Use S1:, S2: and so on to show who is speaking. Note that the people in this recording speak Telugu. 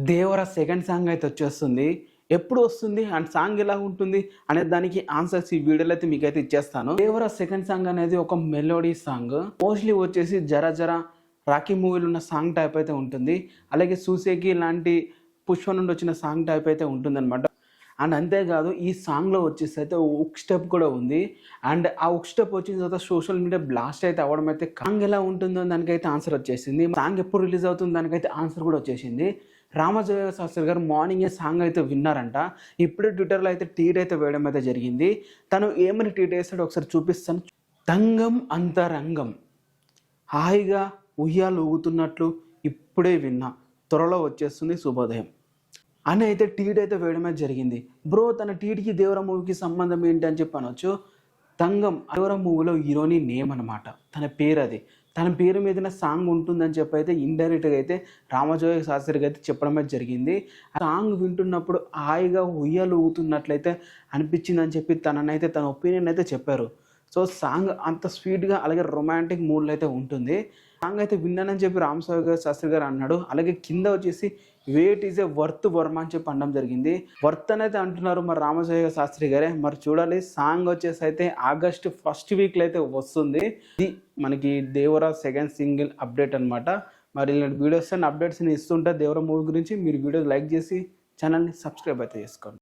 S1: దేవర సెకండ్ సాంగ్ అయితే వచ్చేస్తుంది. ఎప్పుడు వస్తుంది అండ్ సాంగ్ ఎలా ఉంటుంది అనే దానికి ఆన్సర్స్ ఈ వీడియోలో అయితే మీకైతే ఇచ్చేస్తాను. దేవర సెకండ్ సాంగ్ అనేది ఒక మెలోడీ సాంగ్. మోస్ట్లీ వచ్చేసి జర జర రాకీ మూవీలో ఉన్న సాంగ్ టైప్ అయితే ఉంటుంది. అలాగే సూసేకి లాంటి పుష్ప నుండి వచ్చిన సాంగ్ టైప్ అయితే ఉంటుంది అనమాట. అండ్ అంతేకాదు ఈ సాంగ్లో వచ్చేసి అయితే ఉక్ స్టెప్ కూడా ఉంది. అండ్ ఆ ఉక్ స్టెప్ వచ్చిన తర్వాత సోషల్ మీడియా బ్లాస్ట్ అయితే అవ్వడం అయితే సాంగ్ ఎలా ఉంటుందో దానికైతే ఆన్సర్ వచ్చేసింది. సాంగ్ ఎప్పుడు రిలీజ్ అవుతుంది దానికైతే ఆన్సర్ కూడా వచ్చేసింది. రామజోగయ్య శాస్త్రి గారు మార్నింగే సాంగ్ అయితే విన్నారంట. ఇప్పుడే ట్విట్టర్లో అయితే ట్వీట్ అయితే వేయడం అయితే జరిగింది. తను ఏమని ట్వీట్ చేస్తాడో ఒకసారి చూపిస్తాను. తంగం అంతరంగం హాయిగా ఉయ్యాలు ఊగుతున్నట్లు ఇప్పుడే విన్నా, త్వరలో వచ్చేస్తుంది శుభోదయం అని అయితే ట్వీట్ అయితే వేయడమే జరిగింది. బ్రో తన ట్వీట్కి దేవర మూవీకి సంబంధం ఏంటి అని చెప్పి అనొచ్చు. తంగం దేవర మూవీలో హీరోని నేమ్ అనమాట, తన పేరు అది. తన పేరు మీదనే సాంగ్ ఉంటుందని చెప్పి అయితే ఇండైరెక్ట్గా అయితే రామజోగయ్య శాస్త్రికి అయితే చెప్పడమే జరిగింది. ఆ సాంగ్ వింటున్నప్పుడు హాయిగా ఉయ్యాలు ఊగుతున్నట్లయితే అనిపించిందని చెప్పి తననైతే తన ఒపీనియన్ అయితే చెప్పారు. సో సాంగ్ అంత స్వీట్గా అలాగే రొమాంటిక్ మూడ్లో అయితే ఉంటుంది. సాంగ్ అయితే విన్నానని చెప్పి రామజోగయ్య శాస్త్రి గారు అన్నాడు. అలాగే కింద వచ్చేసి weight is a worth Varma అని చెప్పి అనడం జరిగింది. వర్త్ అనేది అంటున్నారు మరి రామజోగయ్య శాస్త్రి గారే. మరి చూడాలి. సాంగ్ వచ్చేసి అయితే ఆగస్టు ఫస్ట్ వీక్లో అయితే వస్తుంది. ఇది మనకి దేవర సెకండ్ సింగిల్ అప్డేట్ అనమాట. మరి ఇలాంటి వీడియోస్ అండ్ అప్డేట్స్ని ఇస్తుంటే దేవర మూవీ గురించి మీరు వీడియో లైక్ చేసి ఛానల్ని సబ్స్క్రైబ్ అయితే చేసుకోండి.